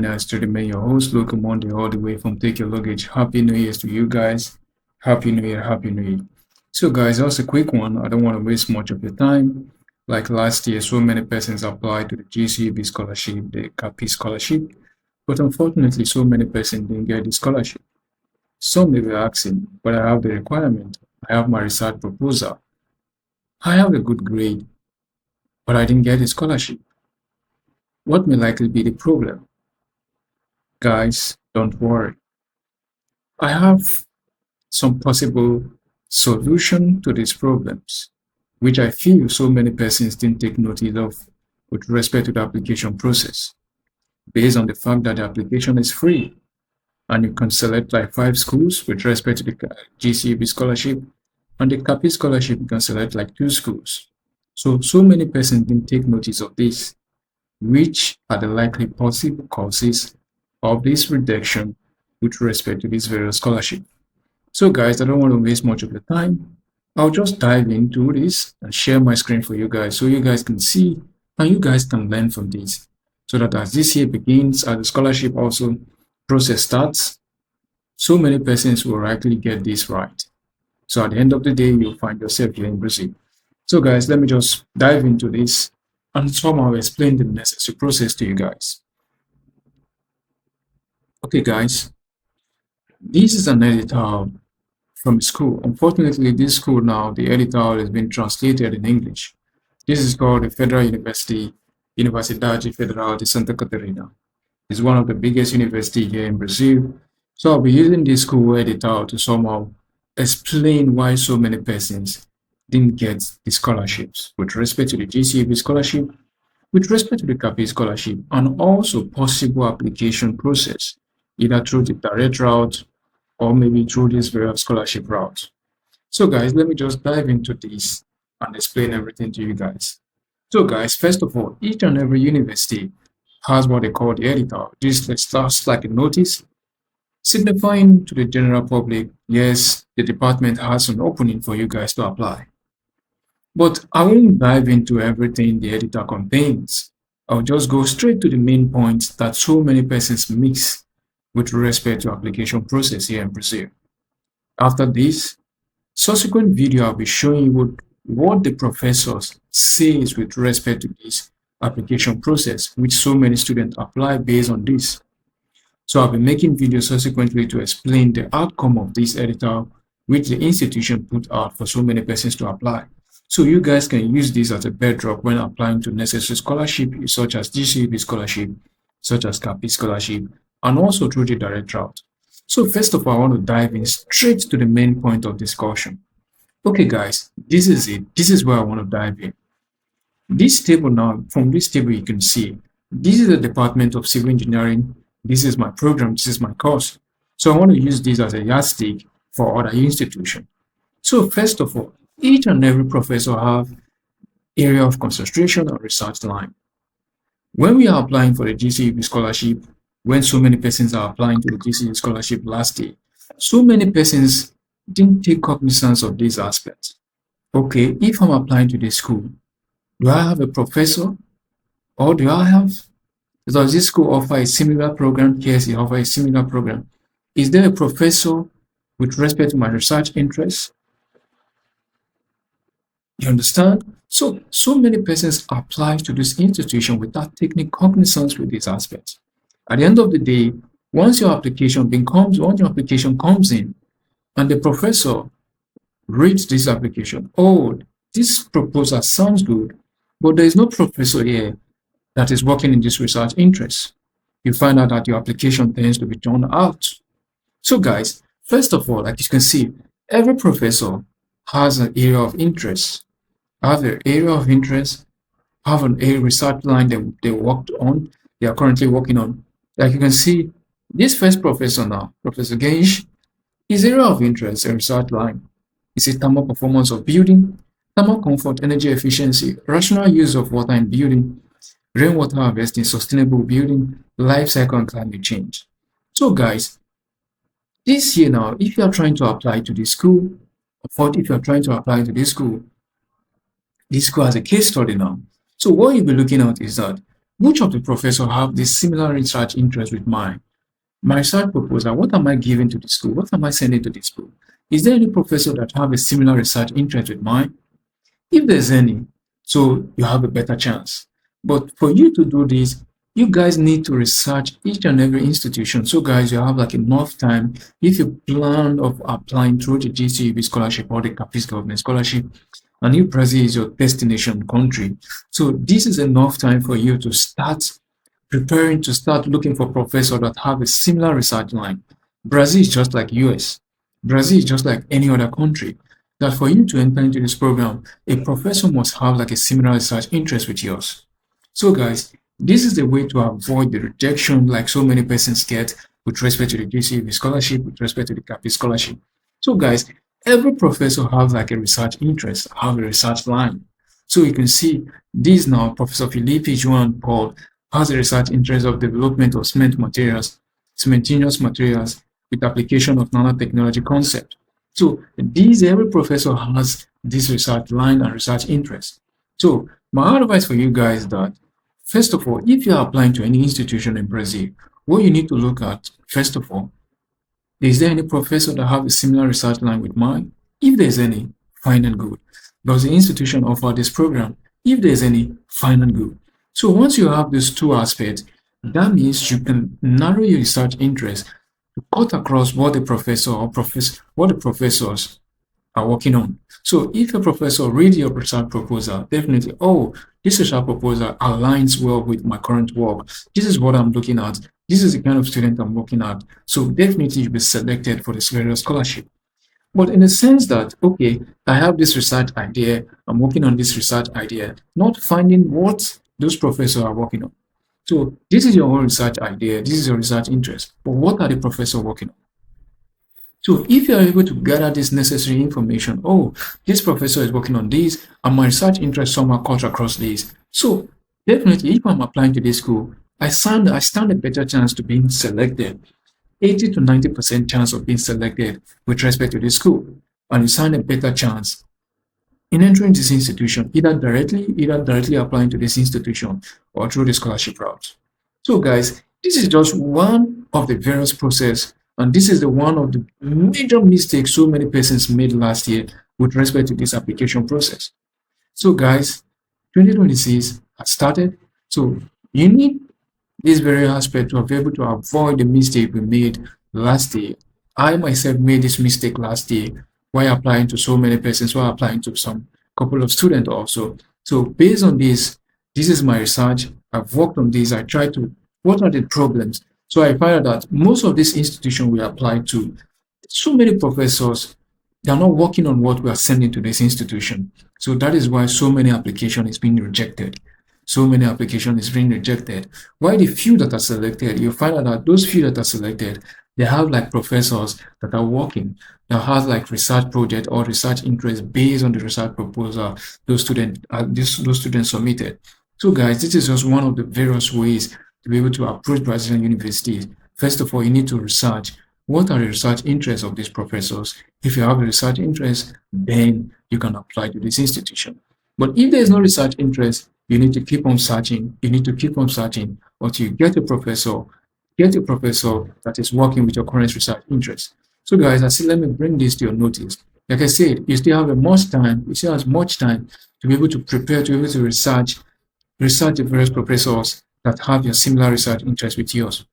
joining us to remain your host, Luke Monday, all the way from Take Your Luggage. Happy New Year to you guys. Happy New Year, Happy New Year. So guys, that's a quick one. I don't want to waste much of your time. Like last year, so many persons applied to the GCUB Scholarship, the PEC-G Scholarship, but unfortunately, so many persons didn't get the scholarship. Some may be asking, but I have the requirement. I have my research proposal. I have a good grade, but I didn't get the scholarship. What may likely be the problem? Guys, don't worry. I have some possible solution to these problems, which I feel so many persons didn't take notice of with respect to the application process, based on the fact that the application is free, and you can select like 5 schools with respect to the GCUB Scholarship, and the PEC-G Scholarship, you can select like 2 schools. So many persons didn't take notice of this, which are the likely possible causes of this rejection with respect to this various scholarship. So guys, I don't want to waste much of your time. I'll just dive into this and share my screen for you guys so you guys can see and you guys can learn from this. So that as this year begins, as the scholarship also process starts, so many persons will likely get this right. So at the end of the day, you'll find yourself here in Brazil. So guys, let me just dive into this and somehow explain the necessary process to you guys. Okay guys, this is an editor from school. Unfortunately, this school now, the editor has been translated in English. This is called the Federal University, Universidade Federal de Santa Catarina. It's one of the biggest universities here in Brazil. So I'll be using this school editor to somehow explain why so many persons didn't get the scholarships with respect to the GCUB Scholarship, with respect to the PEC-G Scholarship, and also possible application process, either through the direct route or maybe through this various scholarship route. So guys, let me just dive into this and explain everything to you guys. So guys, first of all, each and every university has what they call the editor. This starts like a notice signifying to the general public, yes, the department has an opening for you guys to apply. But I won't dive into everything the editor contains. I'll just go straight to the main points that so many persons miss with respect to application process here in Brazil. After this, subsequent video I'll be showing you what the professors says with respect to this application process, which so many students apply based on this. So I'll be making videos subsequently to explain the outcome of this editor which the institution put out for so many persons to apply. So you guys can use this as a bedrock when applying to necessary scholarship such as GCUB Scholarship, such as PEC-G Scholarship, and also through the direct route. So first of all, I want to dive in straight to the main point of discussion. Okay guys, this is it. This is where I want to dive in. This table now, from this table you can see, this is the Department of Civil Engineering. This is my program, this is my course. So I want to use this as a yardstick for other institutions. So first of all, each and every professor have area of concentration or research line. When we are applying for the GCUB Scholarship, when so many persons are applying to the GCUB Scholarship last year, so many persons didn't take cognizance of these aspects. Okay, if I'm applying to this school, do I have a professor or does this school offer a similar program? Yes, it offers a similar program. Is there a professor with respect to my research interests? You understand? So many persons apply to this institution without taking cognizance with these aspects. At the end of the day, once your application comes in, and the professor reads this application, oh, this proposal sounds good, but there is no professor here that is working in this research interest. You find out that your application tends to be thrown out. So guys, first of all, like you can see, every professor has an area of interest. Have an area of interest, have a research line that they worked on, they are currently working on. Like you can see, this first professor now, Professor Gage, his area of interest and research line is a thermal performance of building, thermal comfort, energy efficiency, rational use of water in building, rainwater harvesting, sustainable building, life cycle, and climate change. So guys, this year now, if you are trying to apply to this school, this school has a case study now. So what you'll be looking at is that which of the professors have this similar research interest with mine? My research proposal, what am I giving to the school? What am I sending to the school? Is there any professor that have a similar research interest with mine? If there's any, so you have a better chance. But for you to do this, you guys need to research each and every institution. So guys, you have like enough time. If you plan of applying through the GCUB scholarship or the Capiz government scholarship, and if Brazil is your destination country, so this is enough time for you to start preparing, to start looking for professors that have a similar research line. Brazil is just like US. Brazil is just like any other country. That for you to enter into this program, a professor must have like a similar research interest with yours. So guys, this is the way to avoid the rejection like so many persons get with respect to the GCUB scholarship, with respect to the Capiz scholarship. So guys, every professor has like a research interest, have a research line. So you can see this now, Professor Felipe Joan Paul has a research interest of development of cement materials, cementinous materials with application of nanotechnology concept. So every professor has this research line and research interest. So my advice for you guys is that, first of all, if you are applying to any institution in Brazil, what you need to look at, first of all, is there any professor that have a similar research line with mine? If there's any, fine and good. Does the institution offer this program? If there's any, fine and good. So once you have these two aspects, that means you can narrow your research interest to cut across what the professor or what the professors are working on. So if a professor reads your research proposal, definitely, oh, this research proposal aligns well with my current work. This is what I'm looking at. This is the kind of student I'm working at. So definitely you'll be selected for this various scholarship. But in the sense that, okay, I have this research idea, I'm working on this research idea, not finding what those professors are working on. So this is your own research idea, this is your research interest, but what are the professors working on? So if you are able to gather this necessary information, oh, this professor is working on this, and my research interest somehow cuts across this. So definitely, if I'm applying to this school, I stand a better chance to being selected. 80 to 90% chance of being selected with respect to this school, and you stand a better chance in entering this institution, either directly applying to this institution or through the scholarship route. So guys, this is just one of the various process, and this is the one of the major mistakes so many persons made last year with respect to this application process. So guys, 2026 has started, so you need this very aspect to be able to avoid the mistake we made last year. I myself made this mistake last year while applying to so many persons, while applying to some couple of students also. So based on this is my research. I've worked on this. I tried to, what are the problems? So I found out that most of these institutions we apply to, so many professors, they are not working on what we are sending to this institution. So that is why so many applications is being rejected. So many applications is being rejected. Why the few that are selected, you find out that those few that are selected, they have like professors that are working, that has like research project or research interest based on the research proposal those students submitted. So guys, this is just one of the various ways to be able to approach Brazilian universities. First of all, you need to research what are the research interests of these professors. If you have a research interest, then you can apply to this institution. But if there is no research interest, you need to keep on searching. You need to keep on searching until you get a professor that is working with your current research interest. So guys, I see, let me bring this to your notice. Like I said, you still have much time to be able to prepare, to be able to research the various professors that have your similar research interest with yours.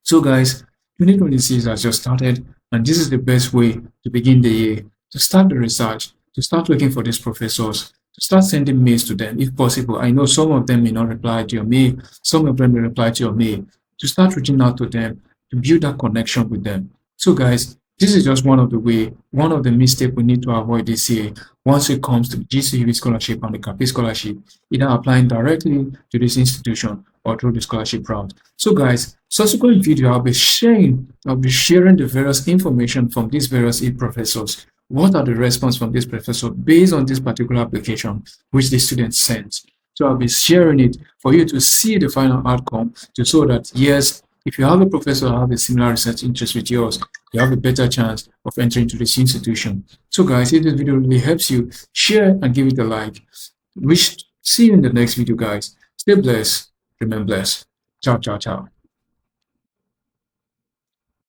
So guys, 2026 has just started, and this is the best way to begin the year, to start the research, to start looking for these professors, to start sending mails to them if possible. I know some of them may not reply to your mail, some of them may reply to your mail, to start reaching out to them, to build that connection with them. So guys, this is just one of the mistakes we need to avoid this year once it comes to the GCUB scholarship and the Capiz scholarship, either applying directly to this institution or through the scholarship route. So guys, subsequent video I'll be sharing the various information from these various professors. What are the response from this professor based on this particular application which the student sent? So I'll be sharing it for you to see the final outcome, to show that yes, if you have a professor who have a similar research interest with yours, you have a better chance of entering into this institution. So guys, if this video really helps you, share and give it a like. See you in the next video, guys. Stay blessed. Remain blessed. Ciao, ciao, ciao.